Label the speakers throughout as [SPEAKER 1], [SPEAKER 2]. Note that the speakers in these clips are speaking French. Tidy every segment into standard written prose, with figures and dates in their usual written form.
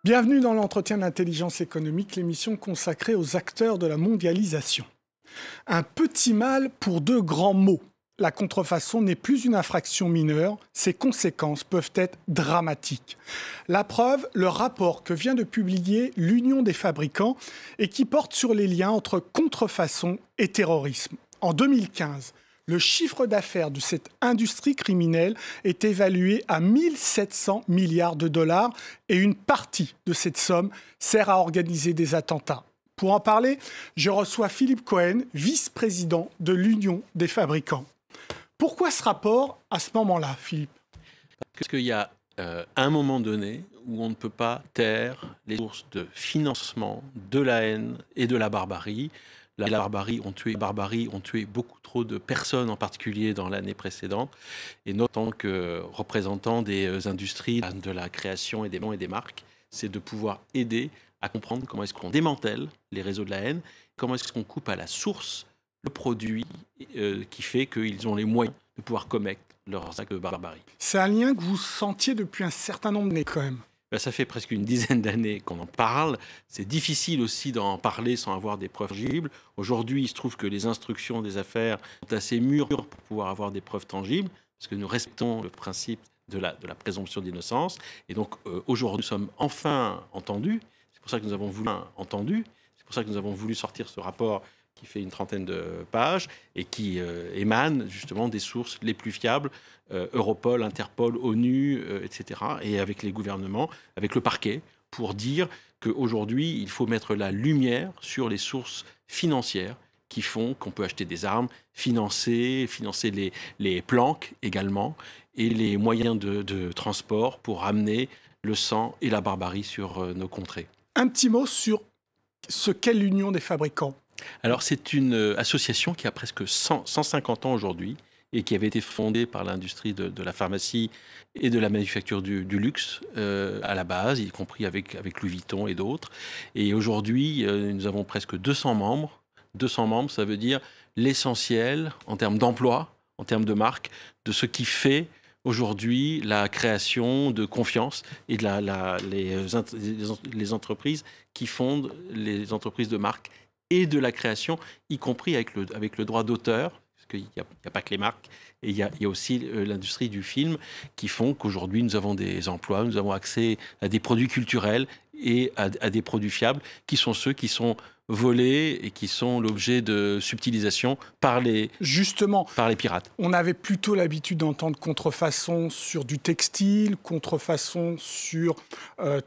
[SPEAKER 1] Bienvenue dans l'entretien d'intelligence économique, l'émission consacrée aux acteurs de la mondialisation. Un petit mal pour deux grands maux. La contrefaçon n'est plus une infraction mineure, ses conséquences peuvent être dramatiques. La preuve, le rapport que vient de publier l'Union des fabricants et qui porte sur les liens entre contrefaçon et terrorisme. En 2015, le chiffre d'affaires de cette industrie criminelle est évalué à 1 700 milliards de dollars et une partie de cette somme sert à organiser des attentats. Pour en parler, je reçois Philippe Cohen, vice-président de l'Union des fabricants. Pourquoi ce rapport à ce moment-là, Philippe?
[SPEAKER 2] Parce qu'il y a un moment donné où on ne peut pas taire les sources de financement de la haine et de la barbarie. La barbarie ont tué beaucoup trop de personnes, en particulier dans l'année précédente. Et notamment que représentant des industries de la création et des noms et des marques, c'est de pouvoir aider à comprendre comment est-ce qu'on démantèle les réseaux de la haine, comment est-ce qu'on coupe à la source le produit qui fait qu'ils ont les moyens de pouvoir commettre leurs actes de barbarie.
[SPEAKER 1] C'est un lien que vous sentiez depuis un certain nombre d'années quand même.
[SPEAKER 2] Ça fait presque une dizaine d'années qu'on en parle. C'est difficile aussi d'en parler sans avoir des preuves tangibles. Aujourd'hui, il se trouve que les instructions des affaires sont assez mûres pour pouvoir avoir des preuves tangibles, parce que nous respectons le principe de la présomption d'innocence. Et donc, aujourd'hui, nous sommes enfin entendus. C'est pour ça que nous avons voulu sortir ce rapport qui fait une trentaine de pages et qui émane justement des sources les plus fiables, Europol, Interpol, ONU, etc., et avec les gouvernements, avec le parquet, pour dire qu'aujourd'hui, il faut mettre la lumière sur les sources financières qui font qu'on peut acheter des armes, financer les planques également, et les moyens de transport pour amener le sang et la barbarie sur nos contrées.
[SPEAKER 1] Un petit mot sur ce qu'est l'Union des fabricants.
[SPEAKER 2] Alors, c'est une association qui a presque 150 ans aujourd'hui et qui avait été fondée par l'industrie de la pharmacie et de la manufacture du luxe à la base, y compris avec Louis Vuitton et d'autres. Et aujourd'hui, nous avons presque 200 membres. 200 membres, ça veut dire l'essentiel en termes d'emploi, en termes de marque, de ce qui fait aujourd'hui la création de confiance et de les entreprises qui fondent les entreprises de marque et de la création, y compris avec le droit d'auteur, parce qu'il n'y a pas que les marques, et il y a aussi l'industrie du film, qui font qu'aujourd'hui nous avons des emplois, nous avons accès à des produits culturels et à des produits fiables, qui sont ceux qui sont volés et qui sont l'objet de subtilisation par les pirates.
[SPEAKER 1] On avait plutôt l'habitude d'entendre contrefaçon sur du textile, contrefaçon sur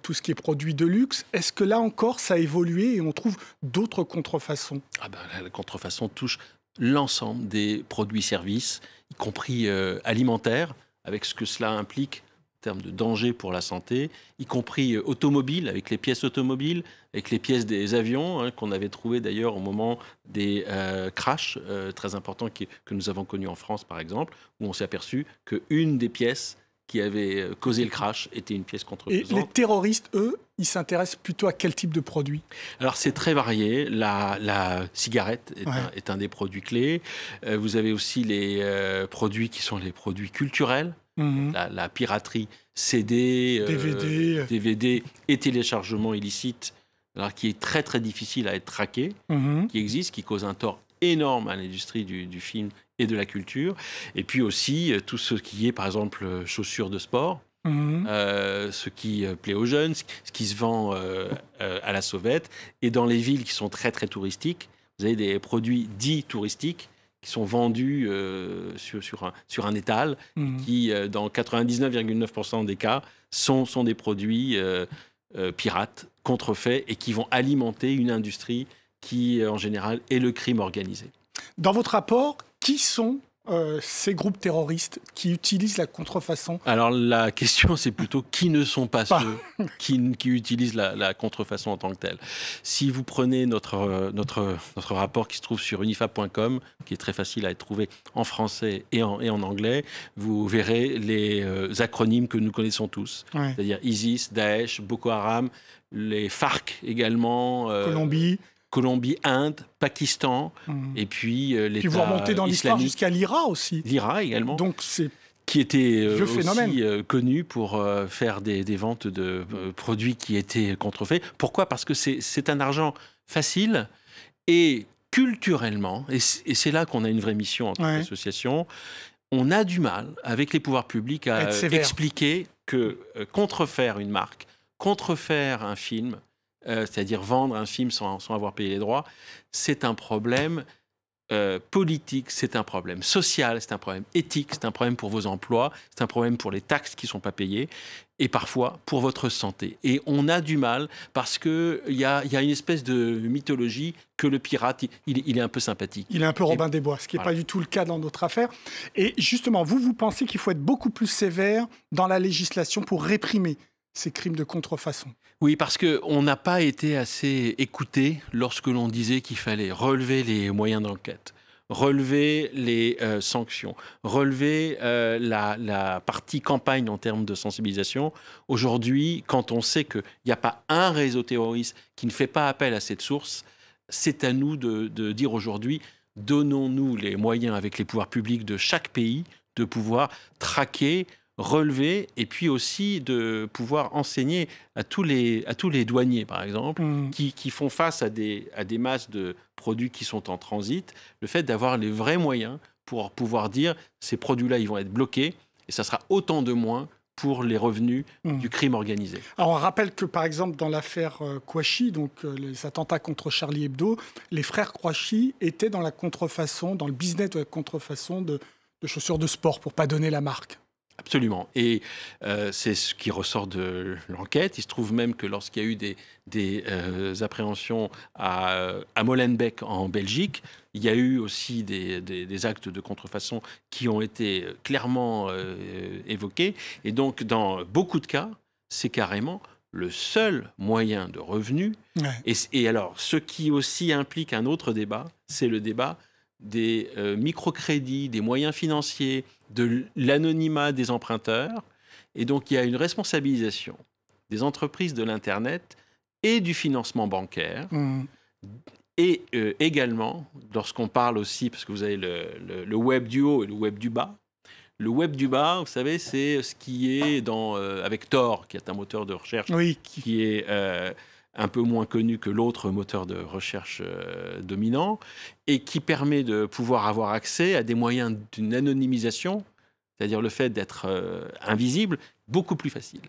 [SPEAKER 1] tout ce qui est produit de luxe. Est-ce que là encore, ça a évolué et on trouve d'autres contrefaçons?
[SPEAKER 2] La contrefaçon touche l'ensemble des produits-services, y compris alimentaires, avec ce que cela implique en termes de danger pour la santé, y compris automobile, avec les pièces automobiles, avec les pièces des avions, qu'on avait trouvées d'ailleurs au moment des crashs très importants que nous avons connus en France, par exemple, où on s'est aperçu qu'une des pièces qui avait causé le crash était une pièce contrefaisante.
[SPEAKER 1] Et les terroristes, eux, ils s'intéressent plutôt à quel type de produit?
[SPEAKER 2] Alors, c'est très varié. La cigarette est un des produits clés. Vous avez aussi les produits qui sont les produits culturels. La piraterie CD, DVD et téléchargement illicite, alors qui est très très difficile à être traqué, qui existe, qui cause un tort énorme à l'industrie du film et de la culture. Et puis aussi tout ce qui est par exemple chaussures de sport, ce qui plaît aux jeunes, ce qui se vend à la sauvette. Et dans les villes qui sont très très touristiques, vous avez des produits dits touristiques qui sont vendus sur un étal, qui, dans 99,9% des cas, sont des produits pirates, contrefaits, et qui vont alimenter une industrie qui, en général, est le crime organisé.
[SPEAKER 1] Dans votre rapport, qui sont ces groupes terroristes qui utilisent la contrefaçon?
[SPEAKER 2] Alors la question, c'est plutôt qui ne sont pas ceux qui utilisent la contrefaçon en tant que telle. Si vous prenez notre rapport qui se trouve sur unifab.com, qui est très facile à être trouvé en français et en anglais, vous verrez les acronymes que nous connaissons tous, c'est-à-dire ISIS, Daesh, Boko Haram, les FARC également, Colombie, Inde, Pakistan, et puis l'État
[SPEAKER 1] Puis vous remontez dans l'histoire
[SPEAKER 2] islamique.
[SPEAKER 1] jusqu'à l'IRA aussi.
[SPEAKER 2] L'IRA également.
[SPEAKER 1] Donc c'est
[SPEAKER 2] qui était
[SPEAKER 1] phénomène.
[SPEAKER 2] aussi connu pour faire des ventes de produits qui étaient contrefaits. Pourquoi? Parce que c'est un argent facile et culturellement, et c'est là qu'on a une vraie mission en tant qu'association, on a du mal avec les pouvoirs publics à expliquer que contrefaire une marque, contrefaire un film, c'est-à-dire vendre un film sans avoir payé les droits, c'est un problème politique, c'est un problème social, c'est un problème éthique, c'est un problème pour vos emplois, c'est un problème pour les taxes qui ne sont pas payées et parfois pour votre santé. Et on a du mal parce qu'il y a une espèce de mythologie que le pirate, il est un peu sympathique.
[SPEAKER 1] Il est un peu Robin des Bois, ce qui n'est pas du tout le cas dans notre affaire. Et justement, vous pensez qu'il faut être beaucoup plus sévère dans la législation pour réprimer ces crimes de contrefaçon?
[SPEAKER 2] Oui, parce qu'on n'a pas été assez écouté lorsque l'on disait qu'il fallait relever les moyens d'enquête, relever les sanctions, relever la partie campagne en termes de sensibilisation. Aujourd'hui, quand on sait qu'il n'y a pas un réseau terroriste qui ne fait pas appel à cette source, c'est à nous de dire aujourd'hui, donnons-nous les moyens avec les pouvoirs publics de chaque pays de pouvoir traquer, relever et puis aussi de pouvoir enseigner à tous les douaniers, par exemple, qui font face à des masses de produits qui sont en transit, le fait d'avoir les vrais moyens pour pouvoir dire ces produits-là, ils vont être bloqués et ça sera autant de moins pour les revenus du crime organisé.
[SPEAKER 1] Alors on rappelle que par exemple dans l'affaire Kouachi, donc les attentats contre Charlie Hebdo, les frères Kouachi étaient dans la contrefaçon, dans le business de la contrefaçon de chaussures de sport, pour pas donner la marque.
[SPEAKER 2] Absolument. Et c'est ce qui ressort de l'enquête. Il se trouve même que lorsqu'il y a eu des appréhensions à Molenbeek en Belgique, il y a eu aussi des actes de contrefaçon qui ont été clairement évoqués. Et donc, dans beaucoup de cas, c'est carrément le seul moyen de revenu. Ouais. Et alors, ce qui aussi implique un autre débat, c'est le débat des microcrédits, des moyens financiers, de l'anonymat des emprunteurs. Et donc, il y a une responsabilisation des entreprises de l'Internet et du financement bancaire. Et également, lorsqu'on parle aussi, parce que vous avez le web du haut et le web du bas, le web du bas, vous savez, c'est ce qui est avec Tor, qui est un moteur de recherche qui est un peu moins connu que l'autre moteur de recherche dominant, et qui permet de pouvoir avoir accès à des moyens d'une anonymisation, c'est-à-dire le fait d'être invisible, beaucoup plus facile.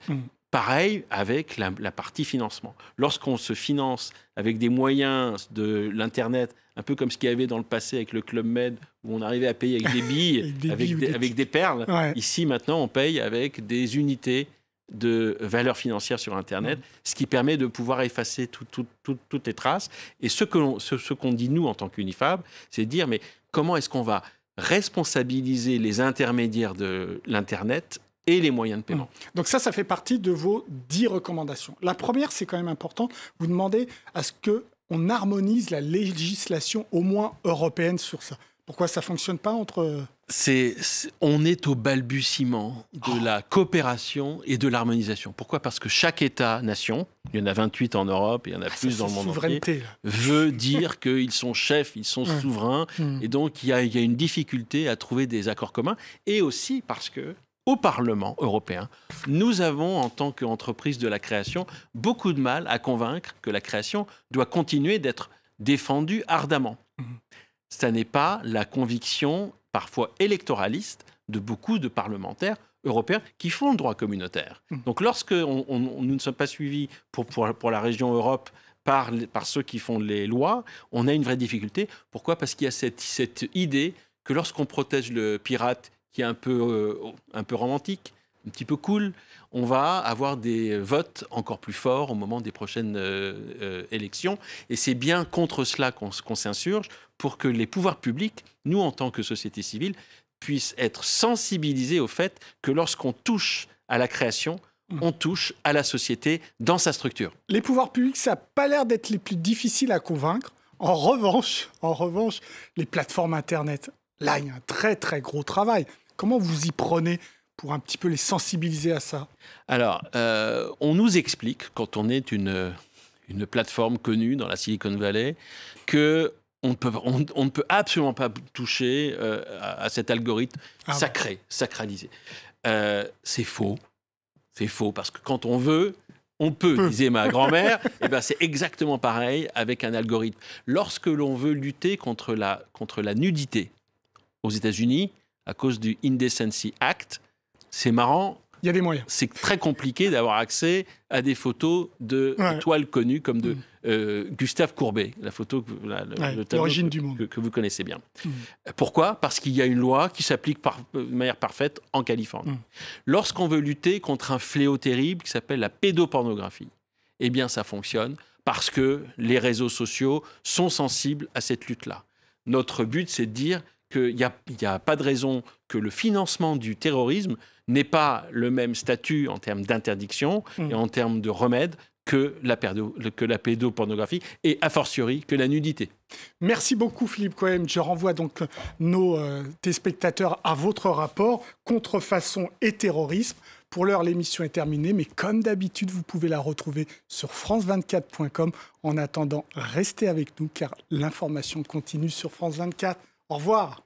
[SPEAKER 2] Pareil avec la partie financement. Lorsqu'on se finance avec des moyens de l'Internet, un peu comme ce qu'il y avait dans le passé avec le Club Med, où on arrivait à payer avec des billes, avec des perles, ici maintenant on paye avec des unités de valeur financière sur Internet, ce qui permet de pouvoir effacer toutes les traces. Et ce qu'on dit, nous, en tant qu'Unifab, c'est de dire, mais comment est-ce qu'on va responsabiliser les intermédiaires de l'Internet et les moyens de paiement.
[SPEAKER 1] Donc ça fait partie de vos 10 recommandations. La première, c'est quand même important, vous demandez à ce qu'on harmonise la législation au moins européenne sur ça. Pourquoi ça ne fonctionne pas entre...
[SPEAKER 2] On est au balbutiement de la coopération et de l'harmonisation. Pourquoi? Parce que chaque État-nation, il y en a 28 en Europe, et il y en a plus dans le monde entier, veut dire qu'ils sont chefs, ils sont souverains, et donc il y a une difficulté à trouver des accords communs, et aussi parce que au Parlement européen, nous avons, en tant qu'entreprise de la création, beaucoup de mal à convaincre que la création doit continuer d'être défendue ardemment. Ce n'est pas la conviction, parfois électoraliste, de beaucoup de parlementaires européens qui font le droit communautaire. Donc lorsque nous ne sommes pas suivis pour la région Europe par ceux qui font les lois, on a une vraie difficulté. Pourquoi? Parce qu'il y a cette idée que lorsqu'on protège le pirate, qui est un peu romantique, un petit peu cool, on va avoir des votes encore plus forts au moment des prochaines élections. Et c'est bien contre cela qu'on s'insurge, pour que les pouvoirs publics, nous en tant que société civile, puissent être sensibilisés au fait que lorsqu'on touche à la création, on touche à la société dans sa structure.
[SPEAKER 1] Les pouvoirs publics, ça n'a pas l'air d'être les plus difficiles à convaincre. En revanche, les plateformes Internet, là, il y a un très, très gros travail. Comment vous y prenez pour un petit peu les sensibiliser à ça?
[SPEAKER 2] Alors, on nous explique, quand on est une plateforme connue dans la Silicon Valley, que on ne peut absolument pas toucher à cet algorithme sacralisé. C'est faux. C'est faux, parce que quand on veut, on peut, disait ma grand-mère. Et ben, c'est exactement pareil avec un algorithme. Lorsque l'on veut lutter contre la nudité aux États-Unis, à cause du Indecency Act, c'est marrant.
[SPEAKER 1] Il y a des moyens.
[SPEAKER 2] C'est très compliqué d'avoir accès à des photos de toiles connues comme de Gustave Courbet, la photo, le tableau
[SPEAKER 1] l'origine du monde
[SPEAKER 2] que vous connaissez bien. Pourquoi ? Parce qu'il y a une loi qui s'applique de manière parfaite en Californie. Lorsqu'on veut lutter contre un fléau terrible qui s'appelle la pédopornographie, eh bien ça fonctionne parce que les réseaux sociaux sont sensibles à cette lutte-là. Notre but, c'est de dire qu'il n'y a pas de raison que le financement du terrorisme n'ait pas le même statut en termes d'interdiction et en termes de remède que la pédopornographie et a fortiori que la nudité.
[SPEAKER 1] Merci beaucoup Philippe Cohen. Je renvoie donc nos téléspectateurs à votre rapport Contrefaçon et terrorisme. Pour l'heure, l'émission est terminée, mais comme d'habitude, vous pouvez la retrouver sur france24.com. En attendant, restez avec nous car l'information continue sur France 24. Au revoir.